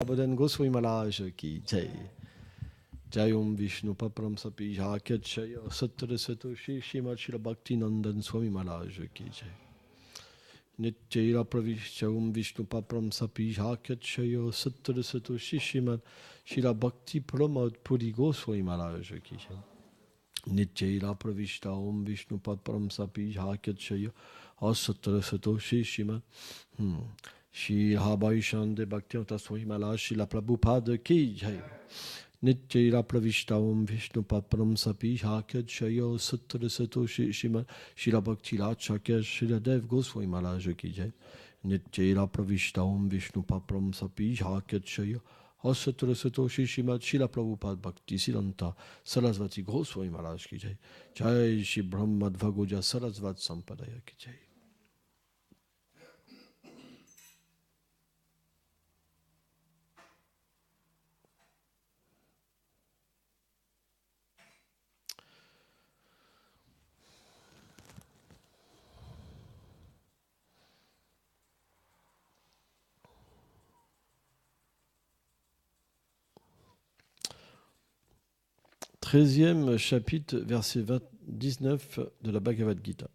Abhadan Goswami Maharaj ki jai. Jai Om Vishnu Papram Sapi Jaket Shaya Satra Satoshi Shrimad Shila Bhakti Nandan Swami Maharaj ki jai. Nityaira Pravishya Om Vishnu Papram Sapi Jaket Shaya Satra Satoshi Shrimad Shila Bhakti Pramad Puri Goswami Maharaj ki jai. Nityaira Pravishya Om Vishnu Papram Sapi Jaket Shaya Satra Satoshi Shrimad Shri Habaishande Bhaktivedanta Swami Maharaj Shila Prabhupada ki jai. Nityaira Pravishta Om Vishnu Papram Sapi Jaket Shaya Satra Satoshi Shrimad Shila Bhakti Rachakya Shila Dev Goswami Maharaj ki jai. Nityaira Pravishta Om Vishnu Papram Sapi Jaket Shaya Satra Satoshi Shrimad Shila Prabhupada Bhakti Siddhanta Sarasvati Goswami Maharaj ki jai. Jai Shri Brahmadvagoja Sarasvat Sampadaya ki jai. Treizième chapitre, verset 19 de la Bhagavad Gita.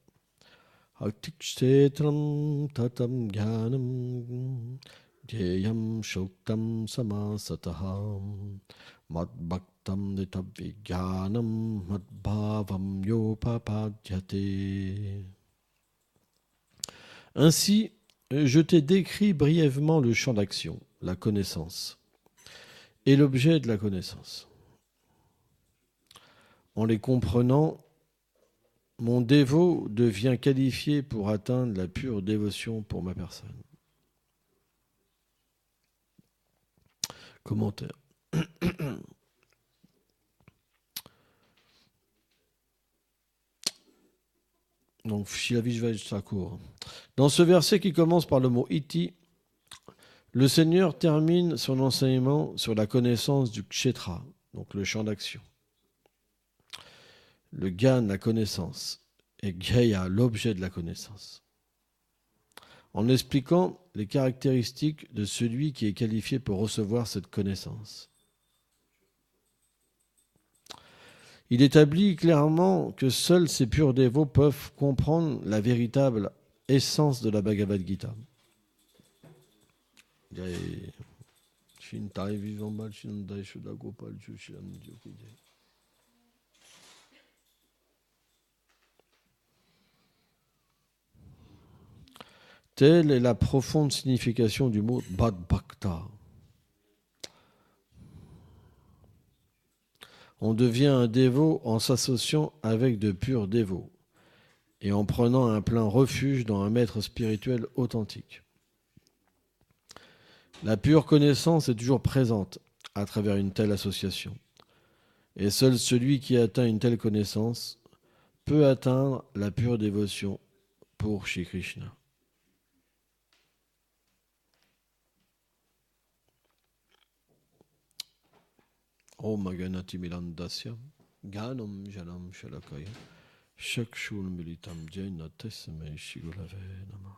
Aktikshetram tatam jnanam jeyam shoktam samasataham madbhaktam nitavijnanam madbhavam yopapadhyate. Ainsi, je t'ai décrit brièvement le champ d'action, la connaissance, et l'objet de la connaissance. En les comprenant, mon dévot devient qualifié pour atteindre la pure dévotion pour ma personne. Commentaire. Donc, Srila Vishvajrayana Thakur. Dans ce verset qui commence par le mot iti, le Seigneur termine son enseignement sur la connaissance du kshetra, donc le champ d'action. Le gyan, la connaissance, et gheya, l'objet de la connaissance, en expliquant les caractéristiques de celui qui est qualifié pour recevoir cette connaissance. Il établit clairement que seuls ces purs dévots peuvent comprendre la véritable essence de la Bhagavad Gita. Telle est la profonde signification du mot Bhad Bhakta. On devient un dévot en s'associant avec de purs dévots et en prenant un plein refuge dans un maître spirituel authentique. La pure connaissance est toujours présente à travers une telle association. Et seul celui qui atteint une telle connaissance peut atteindre la pure dévotion pour Shri Krishna. Om Ganati Milandasya Ganam Janam Shalakaya Shakshul Militam Jaina Tesme Shigulave Nama.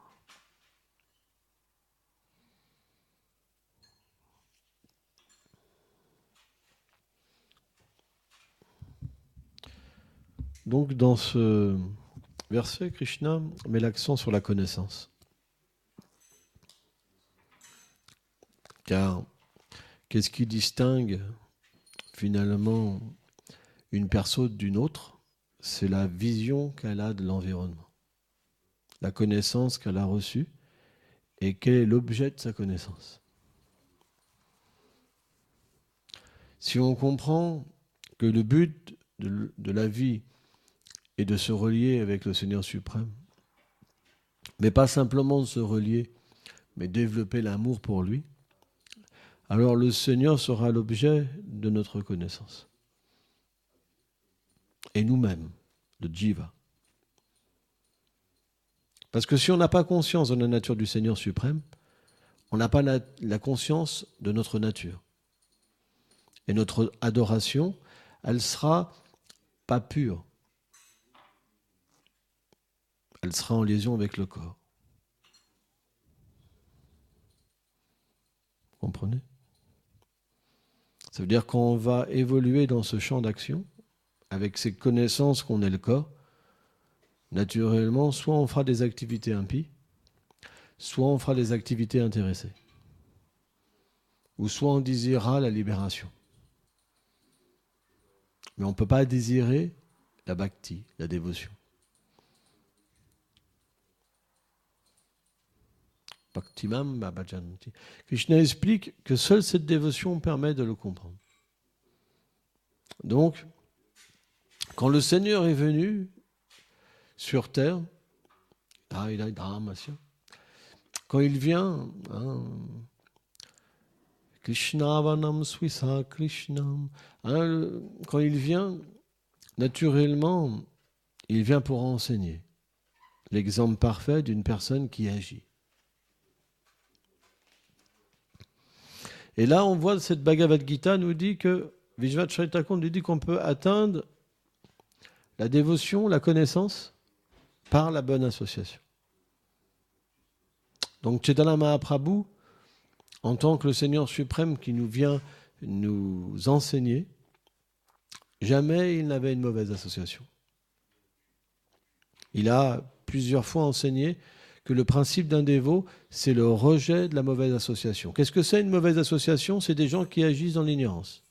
Donc dans ce verset, Krishna met l'accent sur la connaissance. Car qu'est-ce qui distingue finalement une personne d'une autre? C'est la vision qu'elle a de l'environnement, la connaissance qu'elle a reçue et quel est l'objet de sa connaissance. Si on comprend que le but de la vie est de se relier avec le Seigneur suprême, mais pas simplement de se relier, mais développer l'amour pour lui, alors le Seigneur sera l'objet de notre connaissance. Et nous-mêmes, le Jiva. Parce que si on n'a pas conscience de la nature du Seigneur suprême, on n'a pas la conscience de notre nature. Et notre adoration, elle sera pas pure. Elle sera en liaison avec le corps. Vous comprenez ? Ça veut dire qu'on va évoluer dans ce champ d'action, avec ces connaissances qu'on est le corps, naturellement, soit on fera des activités impies, soit on fera des activités intéressées. Ou soit on désirera la libération. Mais on ne peut pas désirer la bhakti, la dévotion. Bhaktimam bhajanti. Krishna explique que seule cette dévotion permet de le comprendre. Donc, quand le Seigneur est venu sur terre, quand il vient, Krishnavanam Swisa Krishnam, quand il vient, naturellement, il vient pour enseigner. L'exemple parfait d'une personne qui agit. Et là, on voit cette Bhagavad Gita nous dit que Vishvacharya Thakur nous dit qu'on peut atteindre la dévotion, la connaissance par la bonne association. Donc Chaitanya Mahaprabhu, en tant que le Seigneur suprême qui nous vient nous enseigner, jamais il n'avait une mauvaise association. Il a plusieurs fois enseigné que le principe d'un dévot, c'est le rejet de la mauvaise association. Qu'est-ce que c'est une mauvaise association ? C'est des gens qui agissent dans l'ignorance.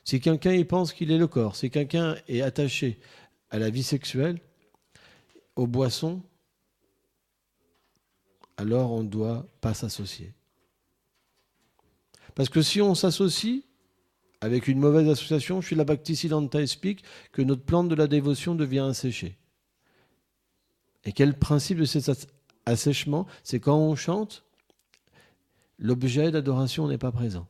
Si quelqu'un il pense qu'il est le corps, si quelqu'un est attaché à la vie sexuelle, aux boissons, alors on ne doit pas s'associer. Parce que si on s'associe avec une mauvaise association, Srila Bhaktisiddhanta explique que notre plante de la dévotion devient asséchée. Et quel principe de cet assèchement ? C'est quand on chante, l'objet d'adoration n'est pas présent.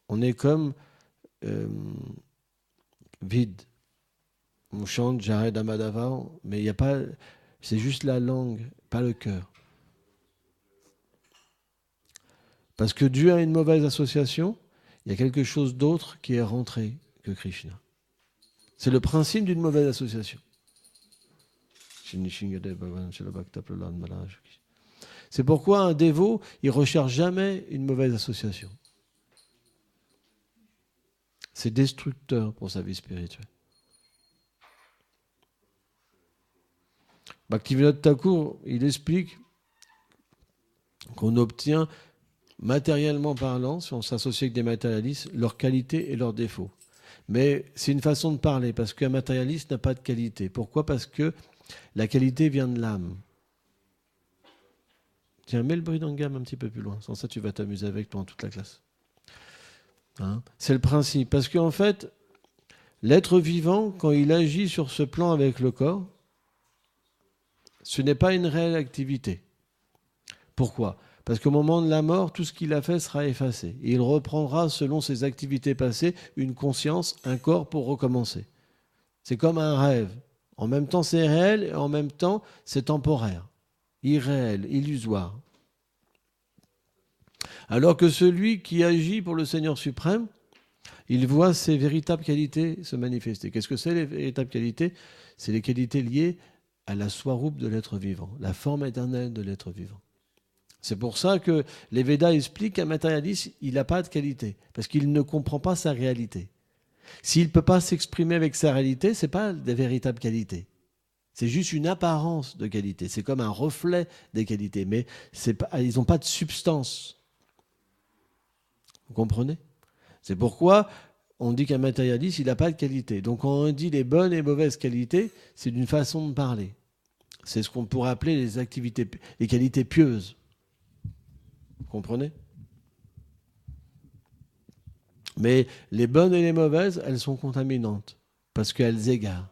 On est comme vide. On chante Jared Amadava, mais il n'y a pas, c'est juste la langue, pas le cœur. Parce que Dieu a une mauvaise association, il y a quelque chose d'autre qui est rentré que Krishna. C'est le principe d'une mauvaise association. C'est pourquoi un dévot, il ne recherche jamais une mauvaise association. C'est destructeur pour sa vie spirituelle. Bhaktivinoda Thakur, il explique qu'on obtient, matériellement parlant, si on s'associe avec des matérialistes, leurs qualités et leurs défauts. Mais c'est une façon de parler, parce qu'un matérialiste n'a pas de qualité. Pourquoi ? Parce que la qualité vient de l'âme. Tiens, mets le bruit d'engame un petit peu plus loin, sans ça tu vas t'amuser avec pendant toute la classe. C'est le principe. Parce qu'en fait, l'être vivant, quand il agit sur ce plan avec le corps, ce n'est pas une réelle activité. Pourquoi ? Parce qu'au moment de la mort, tout ce qu'il a fait sera effacé. Et il reprendra, selon ses activités passées, une conscience, un corps pour recommencer. C'est comme un rêve. En même temps, c'est réel et en même temps, c'est temporaire, irréel, illusoire. Alors que celui qui agit pour le Seigneur suprême, il voit ses véritables qualités se manifester. Qu'est-ce que c'est les véritables qualités ? C'est les qualités liées à la swarup de l'être vivant, la forme éternelle de l'être vivant. C'est pour ça que les Védas expliquent qu'un matérialiste, il n'a pas de qualité, parce qu'il ne comprend pas sa réalité. S'il ne peut pas s'exprimer avec sa réalité, ce n'est pas des véritables qualités. C'est juste une apparence de qualité. C'est comme un reflet des qualités, mais ils n'ont pas de substance. Vous comprenez ? C'est pourquoi on dit qu'un matérialiste, il n'a pas de qualité. Donc quand on dit les bonnes et mauvaises qualités, c'est d'une façon de parler. C'est ce qu'on pourrait appeler les qualités pieuses. Vous comprenez ? Mais les bonnes et les mauvaises, elles sont contaminantes, parce qu'elles égarent.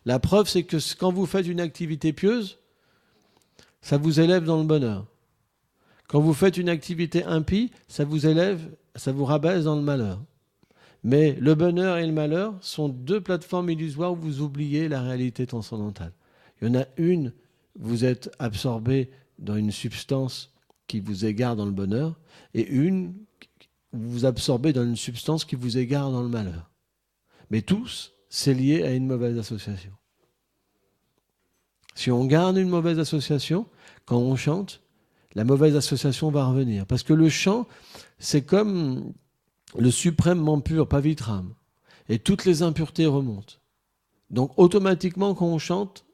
La preuve, c'est que quand vous faites une activité pieuse, ça vous élève dans le bonheur. Quand vous faites une activité impie, ça vous élève, ça vous rabaisse dans le malheur. Mais le bonheur et le malheur sont deux plateformes illusoires où vous oubliez la réalité transcendantale. Il y en a une, vous êtes absorbé dans une substance qui vous égare dans le bonheur, et une, vous vous absorbez dans une substance qui vous égare dans le malheur. Mais tous, c'est lié à une mauvaise association. Si on garde une mauvaise association, quand on chante, la mauvaise association va revenir. Parce que le chant, c'est comme le suprêmement pur, pavitram. Et toutes les impuretés remontent. Donc automatiquement, quand on chante,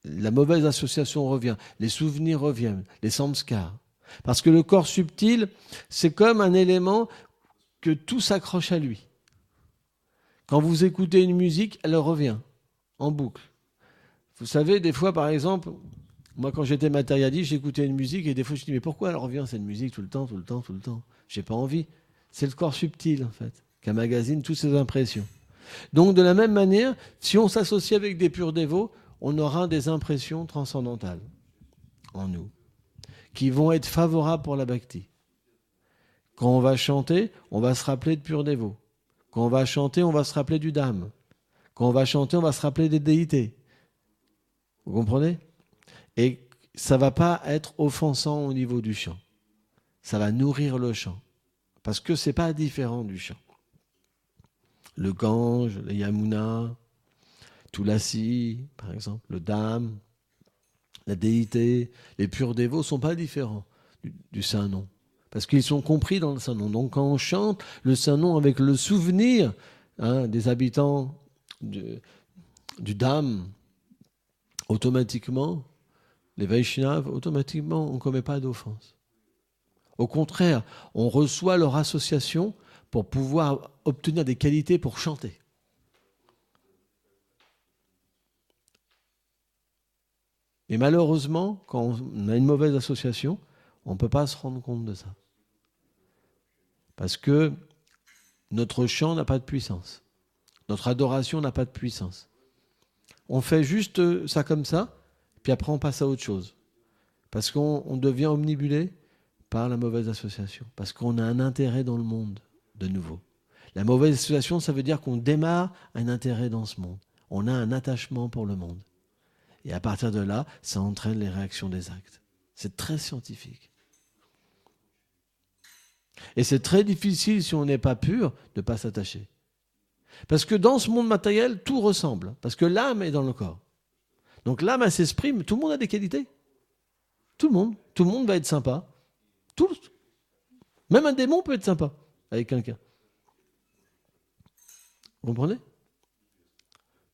la mauvaise association revient, les souvenirs reviennent, les samskars. Parce que le corps subtil, c'est comme un élément que tout s'accroche à lui. Quand vous écoutez une musique, elle revient en boucle. Vous savez, des fois, par exemple, moi, quand j'étais matérialiste, j'écoutais une musique et des fois, je me dis, mais pourquoi elle revient cette musique tout le temps, tout le temps, tout le temps? J'ai pas envie. C'est le corps subtil, en fait, qui emmagasine toutes ces impressions. Donc, de la même manière, si on s'associe avec des purs dévots, on aura des impressions transcendantales en nous, qui vont être favorables pour la bhakti. Quand on va chanter, on va se rappeler de purs dévots. Quand on va chanter, on va se rappeler du Dham. Quand on va chanter, on va se rappeler des déités. Vous comprenez? Et ça ne va pas être offensant au niveau du chant. Ça va nourrir le chant. Parce que ce n'est pas différent du chant. Le Gange, le Yamuna, Tulasi, par exemple, le Dham, la déité, les purs dévots ne sont pas différents du Saint-Nom. Parce qu'ils sont compris dans le Saint-Nom. Donc quand on chante le Saint-Nom avec le souvenir des habitants du Dham, automatiquement, les Vaishnavas, automatiquement, on ne commet pas d'offense. Au contraire, on reçoit leur association pour pouvoir obtenir des qualités pour chanter. Mais malheureusement, quand on a une mauvaise association, on ne peut pas se rendre compte de ça. Parce que notre chant n'a pas de puissance. Notre adoration n'a pas de puissance. On fait juste ça comme ça, puis après on passe à autre chose. Parce qu'on devient omnibulé par la mauvaise association. Parce qu'on a un intérêt dans le monde, de nouveau. La mauvaise association, ça veut dire qu'on démarre un intérêt dans ce monde. On a un attachement pour le monde. Et à partir de là, ça entraîne les réactions des actes. C'est très scientifique. Et c'est très difficile, si on n'est pas pur, de ne pas s'attacher. Parce que dans ce monde matériel, tout ressemble. Parce que l'âme est dans le corps. Donc l'âme, elle s'exprime. Tout le monde a des qualités. Tout le monde. Tout le monde va être sympa. Tous. Même un démon peut être sympa avec quelqu'un. Vous comprenez?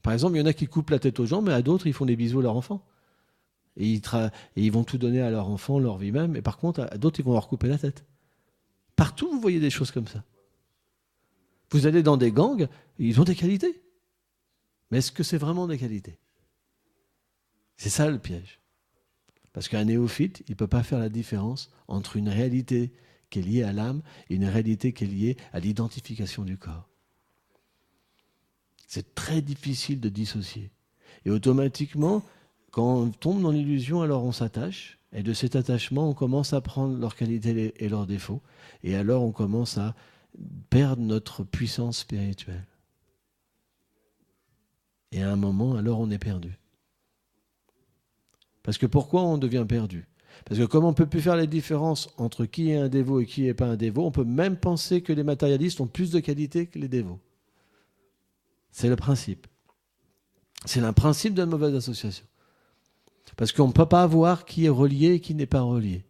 Par exemple, il y en a qui coupent la tête aux gens, mais à d'autres, ils font des bisous à leurs enfants. Et ils vont tout donner à leur enfant, leur vie même. Et par contre, à d'autres, ils vont leur couper la tête. Partout, vous voyez des choses comme ça. Vous allez dans des gangs, ils ont des qualités. Mais est-ce que c'est vraiment des qualités? C'est ça le piège. Parce qu'un néophyte, il ne peut pas faire la différence entre une réalité qui est liée à l'âme et une réalité qui est liée à l'identification du corps. C'est très difficile de dissocier. Et automatiquement, quand on tombe dans l'illusion, alors on s'attache. Et de cet attachement, on commence à prendre leurs qualités et leurs défauts. Et alors on commence à perdre notre puissance spirituelle. Et à un moment, alors on est perdu. Parce que pourquoi on devient perdu? Parce que comme on ne peut plus faire les différences entre qui est un dévot et qui n'est pas un dévot, on peut même penser que les matérialistes ont plus de qualité que les dévots. C'est le principe. C'est le principe de la mauvaise association. Parce qu'on ne peut pas voir qui est relié et qui n'est pas relié.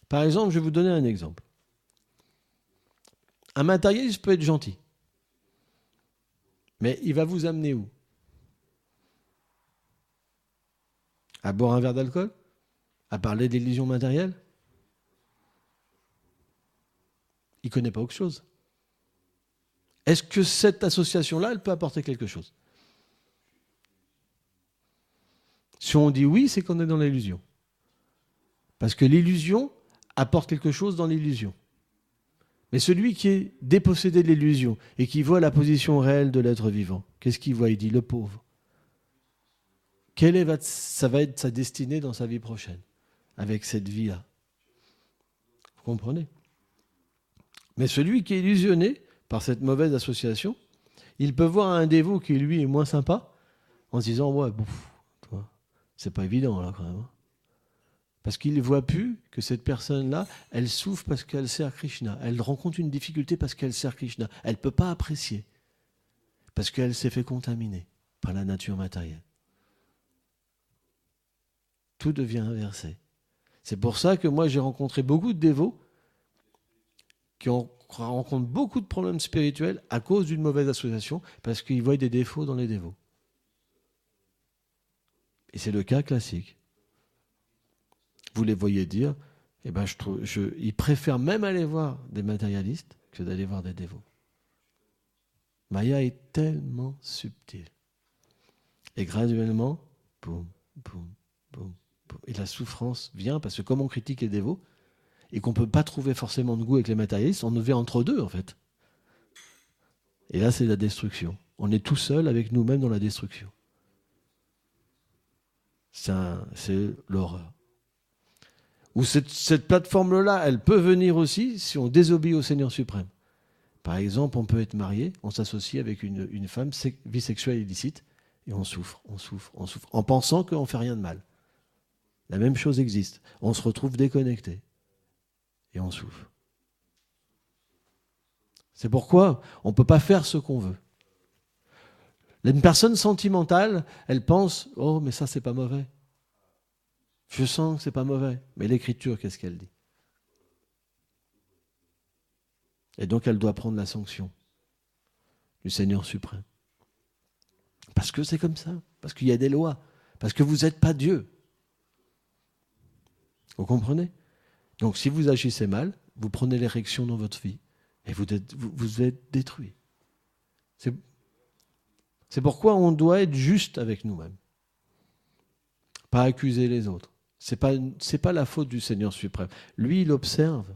Par exemple, je vais vous donner un exemple. Un matérialiste peut être gentil. Mais il va vous amener où? À boire un verre d'alcool? À parler d'illusions matérielles? Il ne connaît pas autre chose. Est-ce que cette association-là, elle peut apporter quelque chose? Si on dit oui, c'est qu'on est dans l'illusion. Parce que l'illusion apporte quelque chose dans l'illusion. Mais celui qui est dépossédé de l'illusion et qui voit la position réelle de l'être vivant, qu'est-ce qu'il voit? Il dit le pauvre. Ça va être sa destinée dans sa vie prochaine, avec cette vie-là. Vous comprenez? Mais celui qui est illusionné par cette mauvaise association, il peut voir un dévot qui, lui, est moins sympa, en se disant, ouais, bon, toi, c'est pas évident, là, quand même. Parce qu'il ne voit plus que cette personne-là, elle souffre parce qu'elle sert Krishna. Elle rencontre une difficulté parce qu'elle sert Krishna. Elle ne peut pas apprécier, parce qu'elle s'est fait contaminer par la nature matérielle. tout devient inversé. C'est pour ça que moi, j'ai rencontré beaucoup de dévots qui rencontrent beaucoup de problèmes spirituels à cause d'une mauvaise association, parce qu'ils voient des défauts dans les dévots. Et c'est le cas classique. Vous les voyez dire, eh ben, ils préfèrent même aller voir des matérialistes que d'aller voir des dévots. Maya est tellement subtile. Et graduellement, boum, boum, boum, boum. Et la souffrance vient parce que comme on critique les dévots et qu'on ne peut pas trouver forcément de goût avec les matérialistes, on devient entre deux en fait. Et là, c'est la destruction. On est tout seul avec nous-mêmes dans la destruction. C'est l'horreur. Ou cette plateforme-là, elle peut venir aussi si on désobéit au Seigneur suprême. Par exemple, on peut être marié, on s'associe avec une femme, vie sexuelle illicite, et on souffre, en pensant qu'on ne fait rien de mal. La même chose existe. On se retrouve déconnecté, et on souffre. C'est pourquoi on ne peut pas faire ce qu'on veut. Une personne sentimentale, elle pense « Oh, mais ça, c'est pas mauvais. Je sens que c'est pas mauvais. » Mais l'Écriture, qu'est-ce qu'elle dit? Et donc, elle doit prendre la sanction du Seigneur suprême. Parce que c'est comme ça. Parce qu'il y a des lois. Parce que vous n'êtes pas Dieu. Vous comprenez? Donc, si vous agissez mal, vous prenez l'érection dans votre vie. Et vous êtes détruit. C'est pourquoi on doit être juste avec nous-mêmes. Pas accuser les autres. C'est pas la faute du Seigneur suprême. Lui, il observe.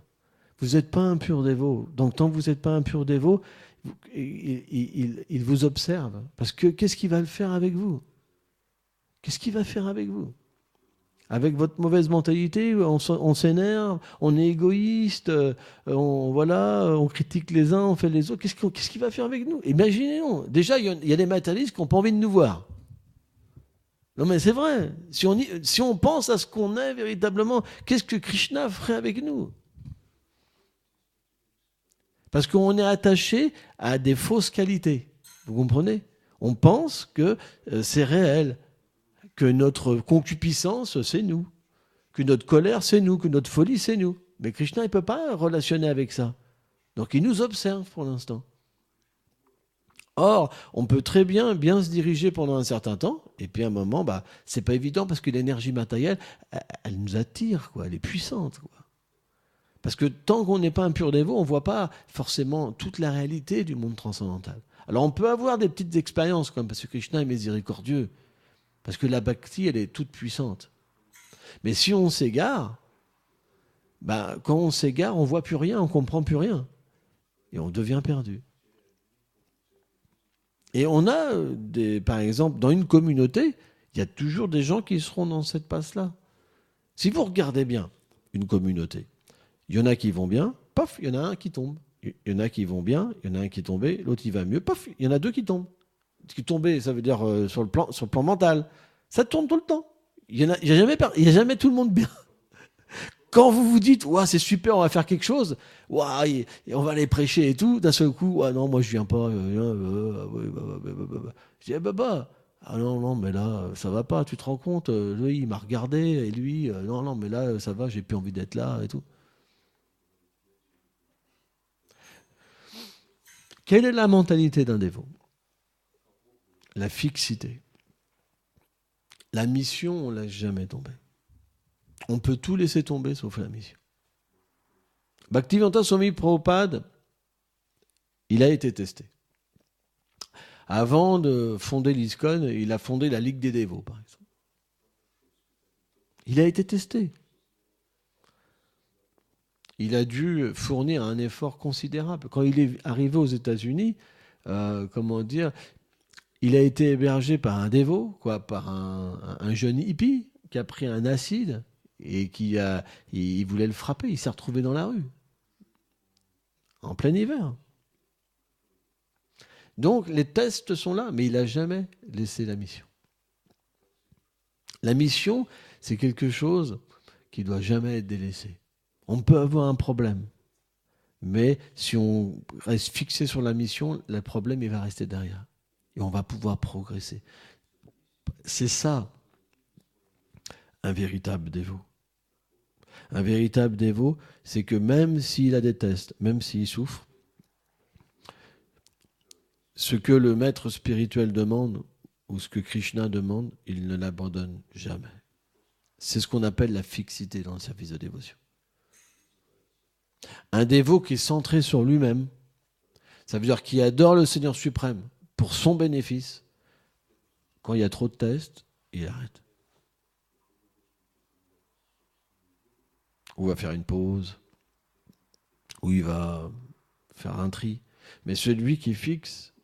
Vous n'êtes pas un pur dévot. Donc, tant que vous n'êtes pas un pur dévot, il vous observe. Parce que qu'est-ce qu'il va le faire avec vous? Qu'est-ce qu'il va faire avec vous? Avec votre mauvaise mentalité, on s'énerve, on est égoïste, on critique les uns, on fait les autres. Qu'est-ce qu'il va faire avec nous? Imaginez-nous. Déjà, il y a des matérialistes qui n'ont pas envie de nous voir. Non mais c'est vrai. Si on pense à ce qu'on est véritablement, qu'est-ce que Krishna ferait avec nous? Parce qu'on est attaché à des fausses qualités. Vous comprenez? On pense que c'est réel, que notre concupiscence, c'est nous, que notre colère, c'est nous, que notre folie, c'est nous. Mais Krishna, il ne peut pas relationner avec ça. Donc il nous observe pour l'instant. Or, on peut très bien se diriger pendant un certain temps, et puis à un moment, c'est pas évident parce que l'énergie matérielle, elle nous attire, quoi, elle est puissante, quoi. Parce que tant qu'on n'est pas un pur dévot, on ne voit pas forcément toute la réalité du monde transcendantal. Alors on peut avoir des petites expériences, quand même, parce que Krishna est miséricordieux, parce que la bhakti, elle est toute puissante. Mais si on s'égare, quand on s'égare, on ne voit plus rien, on ne comprend plus rien. Et on devient perdu. Et on a, par exemple, dans une communauté, il y a toujours des gens qui seront dans cette passe-là. Si vous regardez bien une communauté, il y en a qui vont bien, paf, il y en a un qui tombe. Il y en a qui vont bien, il y en a un qui est tombé, l'autre il va mieux, paf, il y en a deux qui tombent. Qui tomber, ça veut dire sur le plan mental. Ça tourne tout le temps. Il n'y a jamais tout le monde bien. Quand vous vous dites, ouais, c'est super, on va faire quelque chose, ouais, on va aller prêcher et tout, d'un seul coup, non, moi je viens pas. Je dis, ah non, mais là, ça va pas, tu te rends compte, lui, il m'a regardé, et lui, non, mais là, ça va, j'ai plus envie d'être là, et tout. Quelle est la mentalité d'un dévot? La fixité. La mission, on ne laisse jamais tomber. On peut tout laisser tomber sauf la mission. Bhaktivedanta Swami Prabhupada, il a été testé. Avant de fonder l'ISKCON, il a fondé la Ligue des dévots, par exemple. Il a été testé. Il a dû fournir un effort considérable. Quand il est arrivé aux États-Unis, il a été hébergé par un dévot, par un jeune hippie qui a pris un acide et il voulait le frapper. Il s'est retrouvé dans la rue, en plein hiver. Donc les tests sont là, mais il n'a jamais laissé la mission. La mission, c'est quelque chose qui ne doit jamais être délaissé. On peut avoir un problème, mais si on reste fixé sur la mission, le problème il va rester derrière. Et on va pouvoir progresser. C'est ça, un véritable dévot. Un véritable dévot, c'est que même s'il la déteste, même s'il souffre, ce que le maître spirituel demande, ou ce que Krishna demande, il ne l'abandonne jamais. C'est ce qu'on appelle la fixité dans le service de dévotion. Un dévot qui est centré sur lui-même, ça veut dire qu'il adore le Seigneur suprême pour son bénéfice. Quand il y a trop de tests, il arrête. Ou il va faire une pause, ou il va faire un tri. Mais celui qui fixe,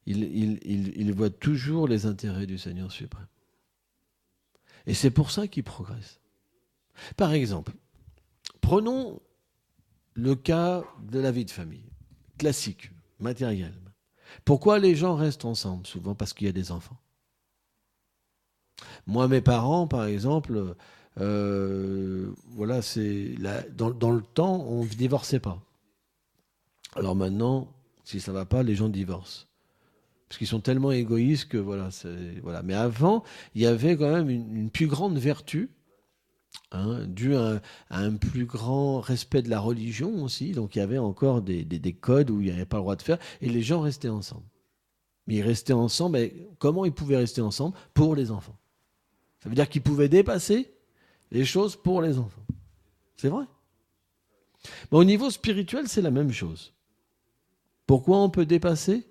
il voit toujours les intérêts du Seigneur suprême. Et c'est pour ça qu'il progresse. Par exemple, prenons le cas de la vie de famille, classique, matériel. Pourquoi les gens restent ensemble? Souvent parce qu'il y a des enfants. Moi, mes parents, par exemple, voilà, dans le temps, on ne divorçait pas. Alors maintenant, si ça ne va pas, les gens divorcent. Parce qu'ils sont tellement égoïstes que voilà. Mais avant, il y avait quand même une plus grande vertu, due à un plus grand respect de la religion aussi. Donc il y avait encore des codes où il n'y avait pas le droit de faire. Et les gens restaient ensemble. Mais ils restaient ensemble. Et comment ils pouvaient rester ensemble? Pour les enfants. Ça veut dire qu'ils pouvaient dépasser les choses pour les enfants. C'est vrai. Mais au niveau spirituel, c'est la même chose. Pourquoi on peut dépasser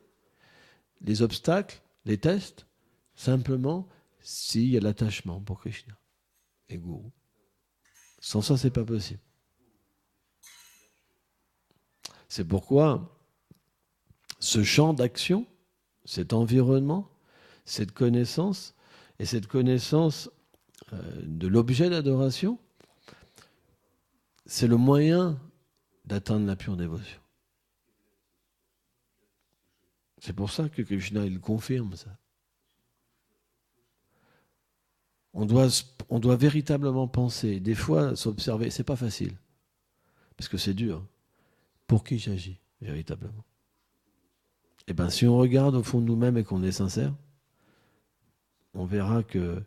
les obstacles, les tests? Simplement s'il y a l'attachement pour Krishna et Guru. Sans ça, c'est pas possible. C'est pourquoi ce champ d'action, cet environnement, cette connaissance, et cette connaissance de l'objet d'adoration, c'est le moyen d'atteindre la pure dévotion. C'est pour ça que Krishna, il confirme ça. On doit véritablement penser, des fois s'observer, c'est pas facile, parce que c'est dur. Pour qui j'agis, véritablement? Eh bien, si on regarde au fond de nous-mêmes et qu'on est sincère, on verra que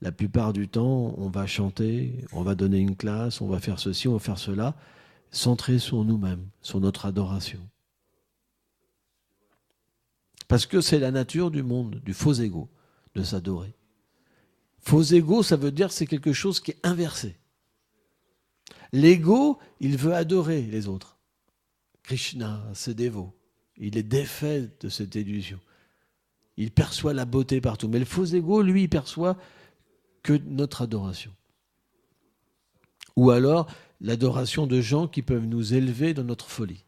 la plupart du temps, on va chanter, on va donner une classe, on va faire ceci, on va faire cela, centré sur nous-mêmes, sur notre adoration. Parce que c'est la nature du monde, du faux ego, de s'adorer. Faux ego, ça veut dire que c'est quelque chose qui est inversé. L'ego, il veut adorer les autres. Krishna, c'est dévot. Il est défait de cette illusion. Il perçoit la beauté partout. Mais le faux ego, lui, il perçoit que notre adoration. Ou alors l'adoration de gens qui peuvent nous élever dans notre folie.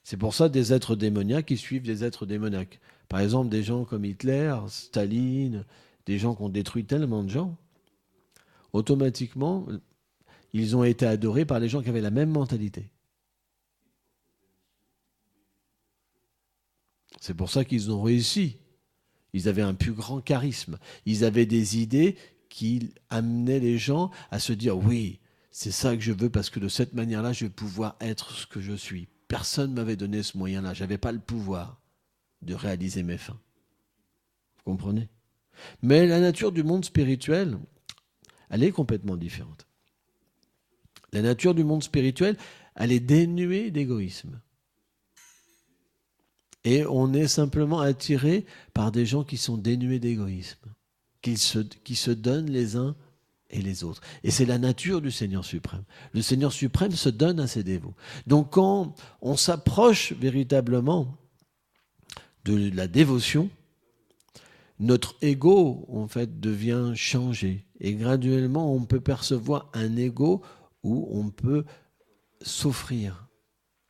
C'est pour ça des êtres démoniaques qui suivent des êtres démoniaques. Par exemple, des gens comme Hitler, Staline, des gens qui ont détruit tellement de gens, automatiquement, ils ont été adorés par les gens qui avaient la même mentalité. C'est pour ça qu'ils ont réussi. Ils avaient un plus grand charisme. Ils avaient des idées qui amenaient les gens à se dire « Oui, c'est ça que je veux parce que de cette manière-là, je vais pouvoir être ce que je suis. » Personne ne m'avait donné ce moyen-là. Je n'avais pas le pouvoir de réaliser mes fins. Vous comprenez? Mais la nature du monde spirituel, elle est complètement différente. La nature du monde spirituel, elle est dénuée d'égoïsme. Et on est simplement attiré par des gens qui sont dénués d'égoïsme, qui se donnent les uns et les autres. Et c'est la nature du Seigneur suprême. Le Seigneur suprême se donne à ses dévots. Donc quand on s'approche véritablement de la dévotion, notre ego, en fait, devient changé. Et graduellement, on peut percevoir un ego où on peut s'offrir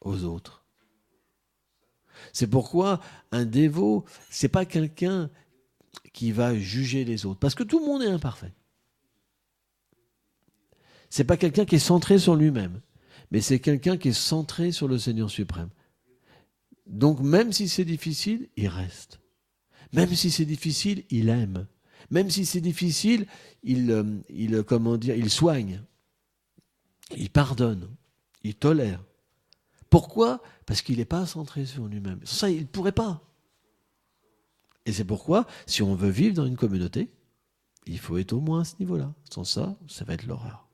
aux autres. C'est pourquoi un dévot, c'est pas quelqu'un qui va juger les autres, parce que tout le monde est imparfait. C'est pas quelqu'un qui est centré sur lui-même, mais c'est quelqu'un qui est centré sur le Seigneur suprême. Donc même si c'est difficile, il reste. Même si c'est difficile, il aime. Même si c'est difficile, il soigne. Il pardonne. Il tolère. Pourquoi? Parce qu'il n'est pas centré sur lui-même. Ça, il ne pourrait pas. Et c'est pourquoi, si on veut vivre dans une communauté, il faut être au moins à ce niveau-là. Sans ça, ça va être l'horreur.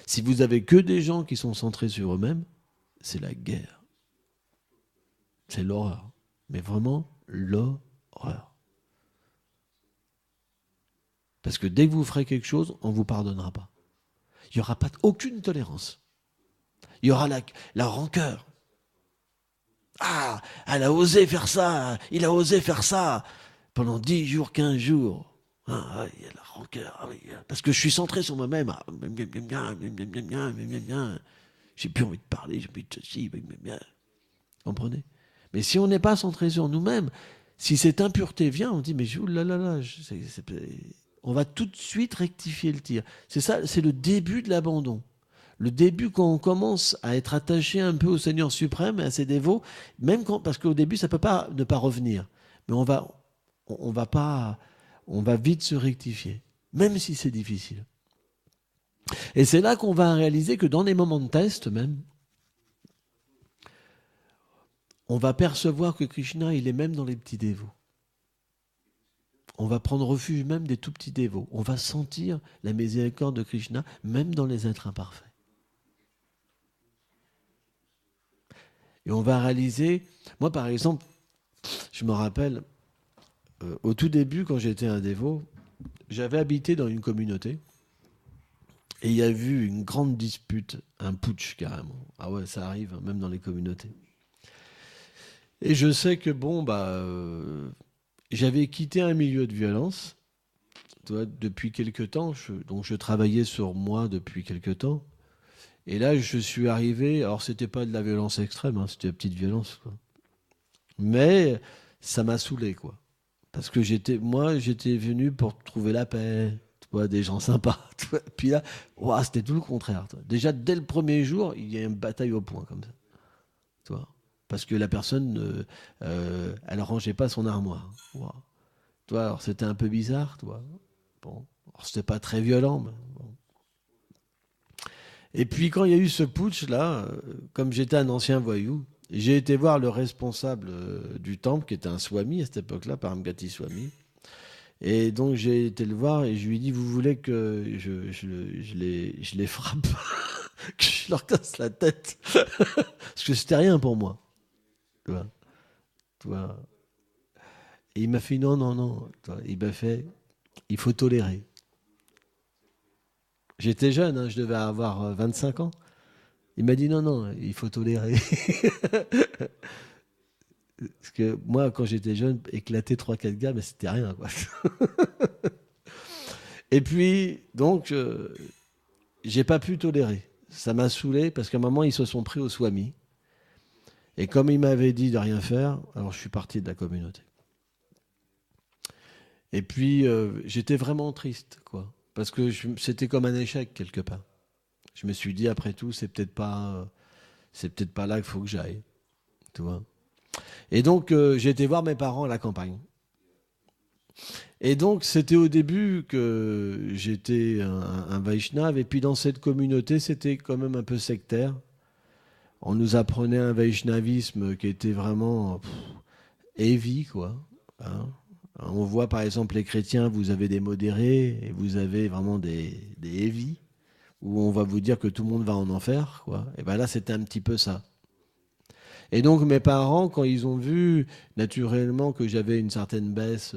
Si vous avez que des gens qui sont centrés sur eux-mêmes, c'est la guerre. C'est l'horreur. Mais vraiment, l'horreur. Parce que dès que vous ferez quelque chose, on ne vous pardonnera pas. Il n'y aura aucune tolérance. Il y aura la rancœur. Ah, elle a osé faire ça, il a osé faire ça. Pendant 10 jours, 15 jours. Ah, il y a la rancœur. Ah, oui, parce que je suis centré sur moi-même. Ah, j'ai plus envie de parler, j'ai plus de ceci. Comprenez? Mais si on n'est pas centré sur nous-mêmes, si cette impureté vient, on dit, mais oulala, on va tout de suite rectifier le tir. C'est ça, c'est le début de l'abandon. Le début, quand on commence à être attaché un peu au Seigneur suprême et à ses dévots, même parce qu'au début, ça ne peut pas ne pas revenir. Mais on va vite se rectifier, même si c'est difficile. Et c'est là qu'on va réaliser que dans les moments de test même, on va percevoir que Krishna, il est même dans les petits dévots. On va prendre refuge même des tout petits dévots. On va sentir la miséricorde de Krishna même dans les êtres imparfaits. Et on va réaliser, moi par exemple, je me rappelle, au tout début quand j'étais un dévot, j'avais habité dans une communauté et il y a eu une grande dispute, un putsch carrément. Ah ouais, ça arrive même dans les communautés. Et je sais que j'avais quitté un milieu de violence, depuis quelque temps, donc je travaillais sur moi depuis quelque temps. Et là, je suis arrivé, alors c'était pas de la violence extrême, hein, c'était une petite violence, quoi. Mais ça m'a saoulé, quoi. Parce que j'étais venu pour trouver la paix, des gens sympas. Puis là, c'était tout le contraire. Déjà, dès le premier jour, il y a une bataille au poing, comme ça. Parce que la personne, elle rangeait pas son armoire. Alors c'était un peu bizarre, Bon, alors, c'était pas très violent, mais bon. Et puis quand il y a eu ce putsch-là, comme j'étais un ancien voyou, j'ai été voir le responsable du temple, qui était un swami à cette époque-là, Paramgati Swami. Et donc j'ai été le voir et je lui ai dit, vous voulez que je les frappe, que je leur casse la tête? Parce que c'était rien pour moi. Tu vois. Et il m'a fait, non, non, non. Il m'a fait, il faut tolérer. J'étais jeune, hein, je devais avoir 25 ans. Il m'a dit, non, non, il faut tolérer. Parce que moi, quand j'étais jeune, éclater 3-4 gars, mais c'était rien, quoi. Et puis, donc, j'ai pas pu tolérer. Ça m'a saoulé parce qu'à un moment, ils se sont pris au swami. Et comme il m'avait dit de rien faire, alors je suis parti de la communauté. Et puis, j'étais vraiment triste, quoi. Parce que c'était comme un échec, quelque part. Je me suis dit, après tout, c'est peut-être pas là qu'il faut que j'aille. Tu vois. Et donc, j'ai été voir mes parents à la campagne. Et donc, c'était au début que j'étais un Vaishnav. Et puis, dans cette communauté, c'était quand même un peu sectaire. On nous apprenait un Vaishnavisme qui était vraiment heavy, quoi. Hein. On voit, par exemple, les chrétiens, vous avez des modérés et vous avez vraiment des heavy, où on va vous dire que tout le monde va en enfer, quoi. Et bien là, c'était un petit peu ça. Et donc, mes parents, quand ils ont vu, naturellement, que j'avais une certaine baisse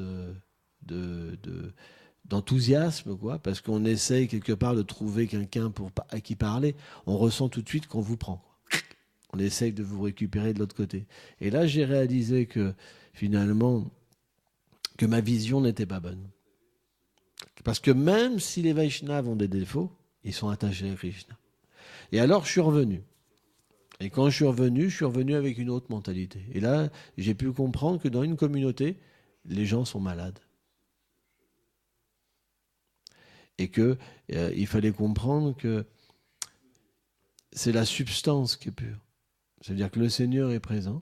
d'enthousiasme, quoi, parce qu'on essaye quelque part de trouver quelqu'un à qui parler, on ressent tout de suite qu'on vous prend. On essaye de vous récupérer de l'autre côté. Et là, j'ai réalisé que finalement, que ma vision n'était pas bonne. Parce que même si les Vaishnavas ont des défauts, ils sont attachés à Krishna. Et alors, je suis revenu. Et quand je suis revenu avec une autre mentalité. Et là, j'ai pu comprendre que dans une communauté, les gens sont malades. Et que il fallait comprendre que c'est la substance qui est pure. C'est-à-dire que le Seigneur est présent,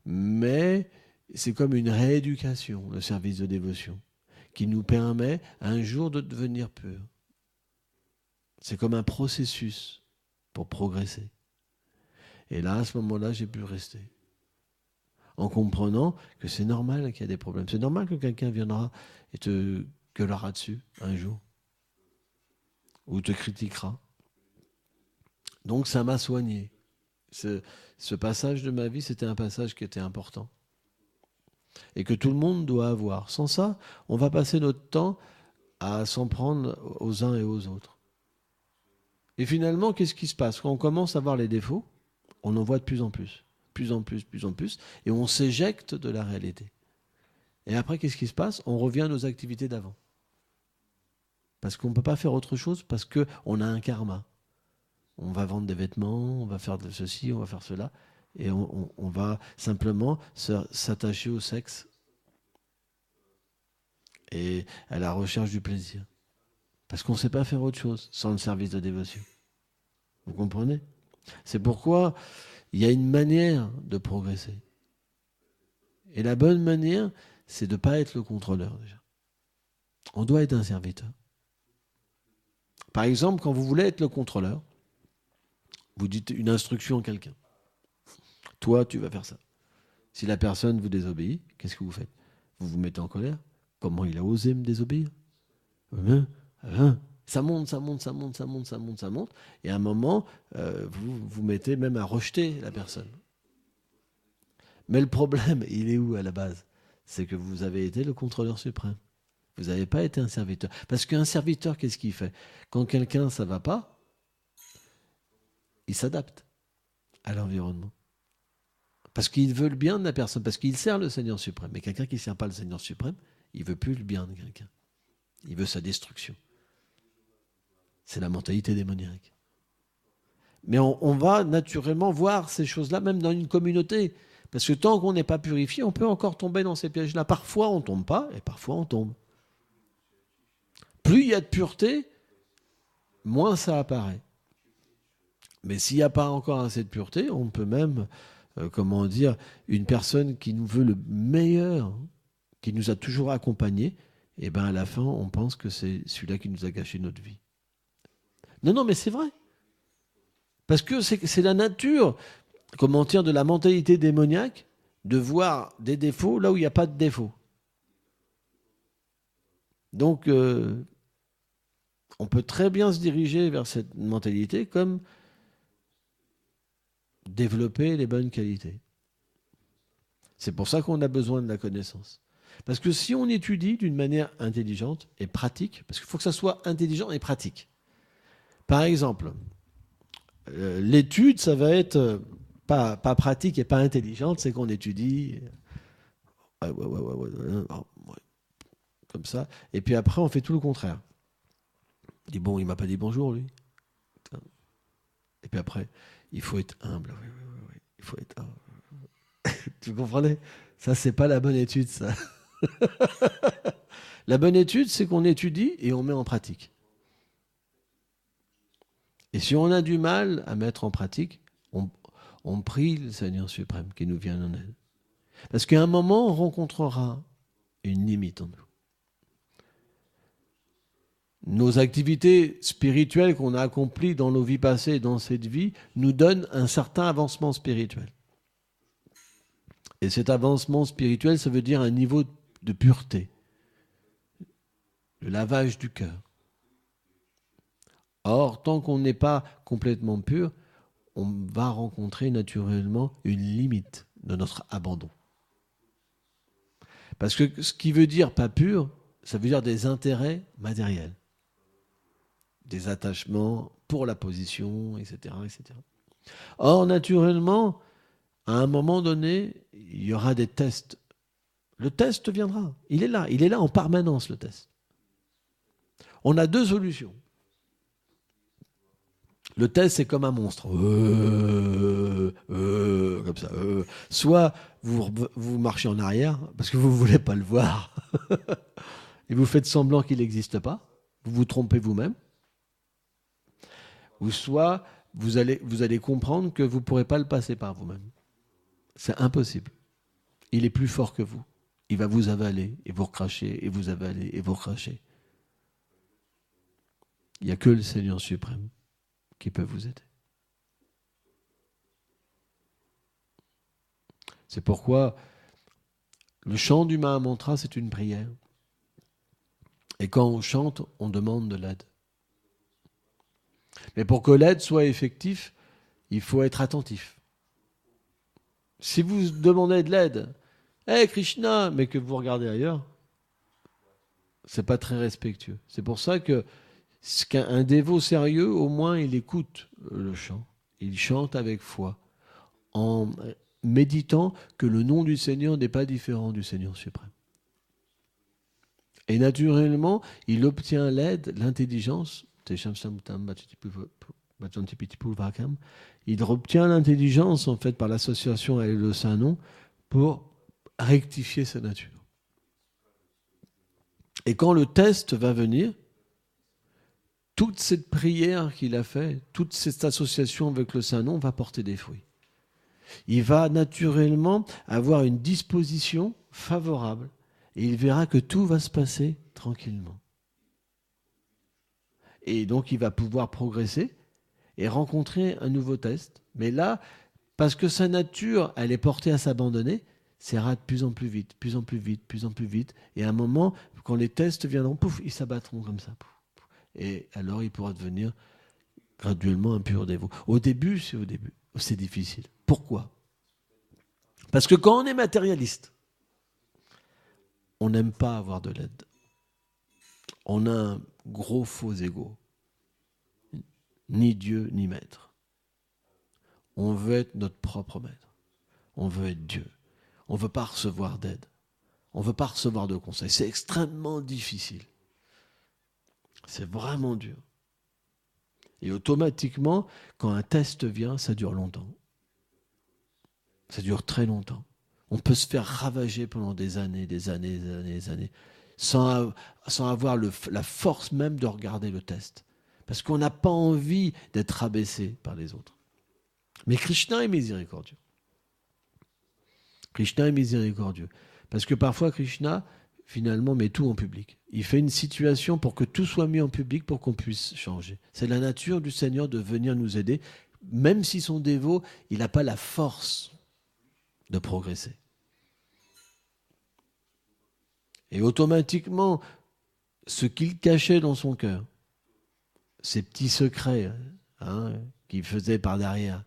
mais c'est comme une rééducation, le service de dévotion, qui nous permet un jour de devenir pur. C'est comme un processus pour progresser. Et là, à ce moment-là, j'ai pu rester. en comprenant que c'est normal qu'il y a des problèmes. C'est normal que quelqu'un viendra et te gueulera dessus un jour, ou te critiquera. Donc ça m'a soigné. Ce passage de ma vie, c'était un passage qui était important et que tout le monde doit avoir. Sans ça, on va passer notre temps à s'en prendre aux uns et aux autres. Et finalement, qu'est-ce qui se passe? Quand on commence à voir les défauts, on en voit de plus en plus, et on s'éjecte de la réalité. Et après, qu'est-ce qui se passe? On revient à nos activités d'avant. Parce qu'on ne peut pas faire autre chose, parce qu'on a un karma. On va vendre des vêtements, on va faire de ceci, on va faire cela, et on va simplement s'attacher au sexe et à la recherche du plaisir. Parce qu'on ne sait pas faire autre chose sans le service de dévotion. Vous comprenez? C'est pourquoi il y a une manière de progresser. Et la bonne manière, c'est de ne pas être le contrôleur déjà. On doit être un serviteur. Par exemple, quand vous voulez être le contrôleur, vous dites une instruction à quelqu'un. Toi, tu vas faire ça. Si la personne vous désobéit, qu'est-ce que vous faites? Vous vous mettez en colère. Comment il a osé me désobéir? Ça monte. Et à un moment, vous vous mettez même à rejeter la personne. Mais le problème, il est où à la base? C'est que vous avez été le contrôleur suprême. Vous n'avez pas été un serviteur. Parce qu'un serviteur, qu'est-ce qu'il fait? Quand quelqu'un, ça ne va pas, il s'adapte à l'environnement. Parce qu'il veut le bien de la personne, parce qu'il sert le Seigneur suprême. Mais quelqu'un qui ne sert pas le Seigneur suprême, il ne veut plus le bien de quelqu'un. Il veut sa destruction. C'est la mentalité démoniaque. Mais on va naturellement voir ces choses-là, même dans une communauté. Parce que tant qu'on n'est pas purifié, on peut encore tomber dans ces pièges-là. Parfois, on ne tombe pas, et parfois, on tombe. Plus il y a de pureté, moins ça apparaît. Mais s'il n'y a pas encore assez de pureté, on peut même, une personne qui nous veut le meilleur, qui nous a toujours accompagnés, et bien à la fin, on pense que c'est celui-là qui nous a gâché notre vie. Non, mais c'est vrai. Parce que c'est la nature, de la mentalité démoniaque, de voir des défauts là où il n'y a pas de défauts. Donc, on peut très bien se diriger vers cette mentalité comme développer les bonnes qualités. C'est pour ça qu'on a besoin de la connaissance. Parce que si on étudie d'une manière intelligente et pratique, parce qu'il faut que ça soit intelligent et pratique. Par exemple, l'étude, ça va être pas pratique et pas intelligente, c'est qu'on étudie comme ça, et puis après on fait tout le contraire. On dit bon, il m'a pas dit bonjour lui. Et puis après, il faut être humble. Oui. Il faut être humble. Tu comprenez? Ça, c'est pas la bonne étude, ça. La bonne étude, c'est qu'on étudie et on met en pratique. Et si on a du mal à mettre en pratique, on prie le Seigneur suprême qui nous vienne en aide. Parce qu'à un moment, on rencontrera une limite en nous. Nos activités spirituelles qu'on a accomplies dans nos vies passées et dans cette vie nous donnent un certain avancement spirituel. Et cet avancement spirituel, ça veut dire un niveau de pureté, le lavage du cœur. Or, tant qu'on n'est pas complètement pur, on va rencontrer naturellement une limite de notre abandon. Parce que ce qui veut dire pas pur, ça veut dire des intérêts matériels, des attachements pour la position, etc. Or, naturellement, à un moment donné, il y aura des tests. Le test viendra. Il est là en permanence, le test. On a deux solutions. Le test, c'est comme un monstre. Comme ça. Soit vous marchez en arrière, parce que vous ne voulez pas le voir, et vous faites semblant qu'il n'existe pas, vous vous trompez vous-même, ou soit vous allez comprendre que vous ne pourrez pas le passer par vous-même. C'est impossible. Il est plus fort que vous. Il va vous avaler, et vous recracher, et vous avaler, et vous recracher. Il n'y a que le Seigneur suprême qui peut vous aider. C'est pourquoi le chant du Mahamantra, c'est une prière. Et quand on chante, on demande de l'aide. Mais pour que l'aide soit effective, il faut être attentif. Si vous demandez de l'aide, hey Krishna, mais que vous regardez ailleurs, c'est pas très respectueux. C'est pour ça que qu'un dévot sérieux, au moins, il écoute le chant. Il chante avec foi, en méditant que le nom du Seigneur n'est pas différent du Seigneur suprême. Et naturellement, il obtient l'aide, l'intelligence. Il obtient l'intelligence, en fait, par l'association avec le Saint-Nom, pour rectifier sa nature. Et quand le test va venir, toute cette prière qu'il a faite, toute cette association avec le Saint-Nom va porter des fruits. Il va naturellement avoir une disposition favorable et il verra que tout va se passer tranquillement. Et donc il va pouvoir progresser et rencontrer un nouveau test. Mais là, parce que sa nature, elle est portée à s'abandonner, ça ira de plus en plus vite, plus en plus vite, plus en plus vite. Et à un moment, quand les tests viendront, pouf, ils s'abattront comme ça. Pouf, pouf. Et alors, il pourra devenir graduellement un pur dévot. Au début, c'est difficile. Pourquoi ? Parce que quand on est matérialiste, on n'aime pas avoir de l'aide. On a un gros faux ego. Ni Dieu, ni maître. On veut être notre propre maître. On veut être Dieu. On ne veut pas recevoir d'aide. On ne veut pas recevoir de conseils. C'est extrêmement difficile. C'est vraiment dur. Et automatiquement, quand un test vient, ça dure longtemps. Ça dure très longtemps. On peut se faire ravager pendant des années, sans avoir la force même de regarder le test. Parce qu'on n'a pas envie d'être rabaissé par les autres. Mais Krishna est miséricordieux. Krishna est miséricordieux. Parce que parfois, Krishna, finalement, met tout en public. Il fait une situation pour que tout soit mis en public pour qu'on puisse changer. C'est la nature du Seigneur de venir nous aider. Même si son dévot, il n'a pas la force de progresser. Et automatiquement, ce qu'il cachait dans son cœur, ces petits secrets qu'il faisait par derrière,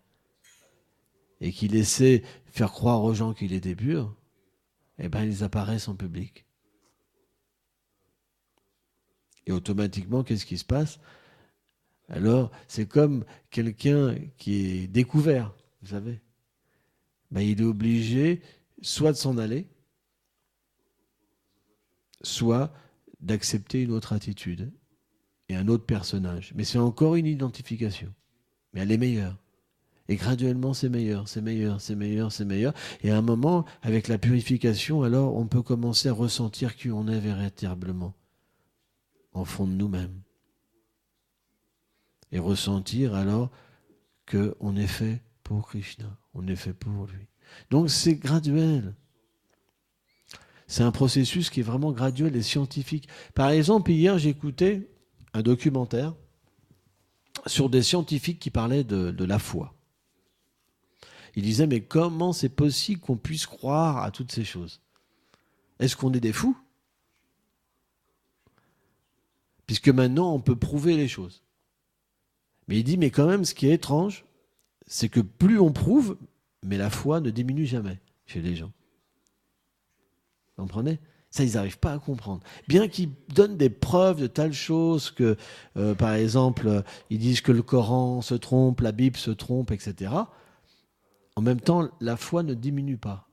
et qui laissait faire croire aux gens qu'il était pur, eh bien, ils apparaissent en public. Et automatiquement, qu'est-ce qui se passe ? Alors, c'est comme quelqu'un qui est découvert, vous savez. Ben, il est obligé soit de s'en aller, soit d'accepter une autre attitude et un autre personnage. Mais c'est encore une identification. Mais elle est meilleure. Et graduellement, c'est meilleur, c'est meilleur, c'est meilleur, c'est meilleur. Et à un moment, avec la purification, alors on peut commencer à ressentir qui on est véritablement, en fond de nous-mêmes. Et ressentir alors qu'on est fait pour Krishna, on est fait pour lui. Donc c'est graduel. C'est un processus qui est vraiment graduel et scientifique. Par exemple, hier, j'écoutais un documentaire sur des scientifiques qui parlaient de la foi. Il disait, mais comment c'est possible qu'on puisse croire à toutes ces choses ? Est-ce qu'on est des fous ? Puisque maintenant, on peut prouver les choses. Mais il dit, mais quand même, ce qui est étrange, c'est que plus on prouve, mais la foi ne diminue jamais chez les gens. Vous comprenez ? Ça, ils n'arrivent pas à comprendre. Bien qu'ils donnent des preuves de telles choses que, par exemple, ils disent que le Coran se trompe, la Bible se trompe, etc., en même temps, la foi ne diminue pas.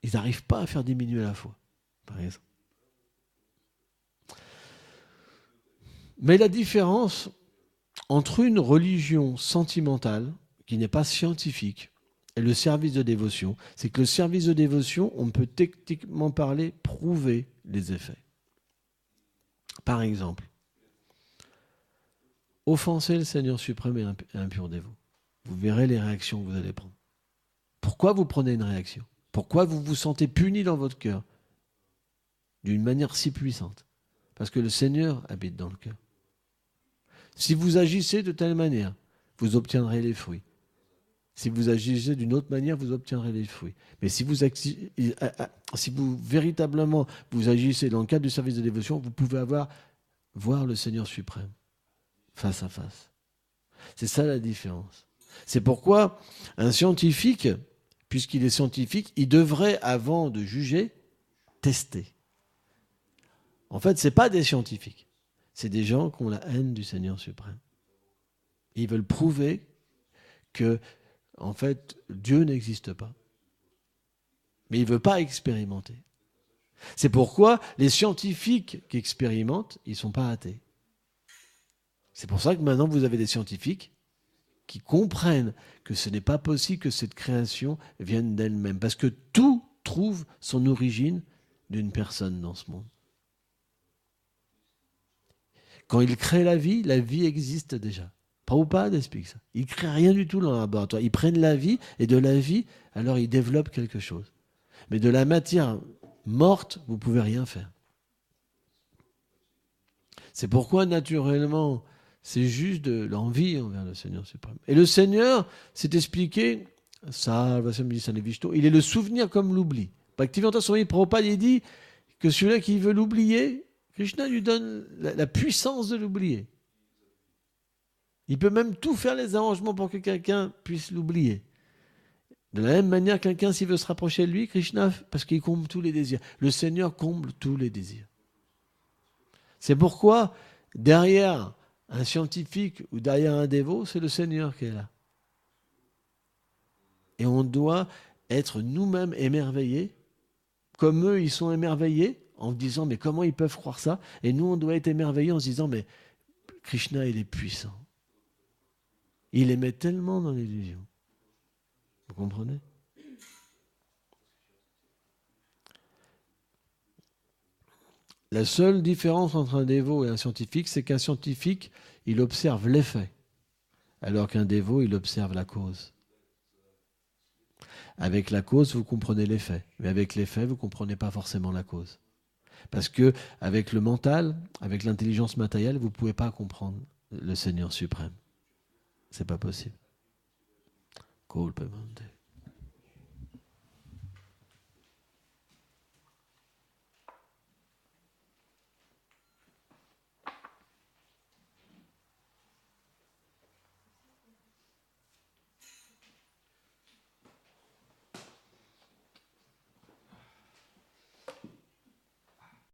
Ils n'arrivent pas à faire diminuer la foi, par exemple. Mais la différence entre une religion sentimentale, qui n'est pas scientifique, et le service de dévotion, c'est que le service de dévotion, on peut techniquement parler, prouver les effets. Par exemple, offenser le Seigneur suprême et un pur dévot. Vous verrez les réactions que vous allez prendre. Pourquoi vous prenez une réaction ? Pourquoi vous vous sentez puni dans votre cœur d'une manière si puissante ? Parce que le Seigneur habite dans le cœur. Si vous agissez de telle manière, vous obtiendrez les fruits. Si vous agissez d'une autre manière, vous obtiendrez les fruits. Mais si vous véritablement vous agissez dans le cadre du service de dévotion, vous pouvez voir le Seigneur suprême face à face. C'est ça la différence. C'est pourquoi un scientifique, puisqu'il est scientifique, il devrait, avant de juger, tester. En fait, ce n'est pas des scientifiques. C'est des gens qui ont la haine du Seigneur suprême. Ils veulent prouver que, en fait, Dieu n'existe pas. Mais il ne veut pas expérimenter. C'est pourquoi les scientifiques qui expérimentent, ils ne sont pas athées. C'est pour ça que maintenant, vous avez des scientifiques qui comprennent que ce n'est pas possible que cette création vienne d'elle-même. Parce que tout trouve son origine d'une personne dans ce monde. Quand il crée la vie existe déjà. Prabhupada explique ça. Ils ne créent rien du tout dans le laboratoire. Ils prennent la vie, et de la vie, alors ils développent quelque chose. Mais de la matière morte, vous ne pouvez rien faire. C'est pourquoi, naturellement, c'est juste de l'envie envers le Seigneur suprême. Et le Seigneur s'est expliqué, il est le souvenir comme l'oubli. Bhaktivedanta Swami Prabhupada, il dit que celui-là qui veut l'oublier, Krishna lui donne la puissance de l'oublier. Il peut même tout faire les arrangements pour que quelqu'un puisse l'oublier. De la même manière, quelqu'un, s'il veut se rapprocher de lui, Krishna, parce qu'il comble tous les désirs. Le Seigneur comble tous les désirs. C'est pourquoi, derrière un scientifique ou derrière un dévot, c'est le Seigneur qui est là. Et on doit être nous-mêmes émerveillés, comme eux, ils sont émerveillés, en disant, mais comment ils peuvent croire ça? Et nous, on doit être émerveillés en se disant, mais Krishna, il est puissant. Il les met tellement dans l'illusion. Vous comprenez? La seule différence entre un dévot et un scientifique, c'est qu'un scientifique, il observe l'effet, alors qu'un dévot, il observe la cause. Avec la cause, vous comprenez l'effet, mais avec l'effet, vous ne comprenez pas forcément la cause. Parce que avec le mental, avec l'intelligence matérielle, vous ne pouvez pas comprendre le Seigneur suprême. C'est pas possible. Cool,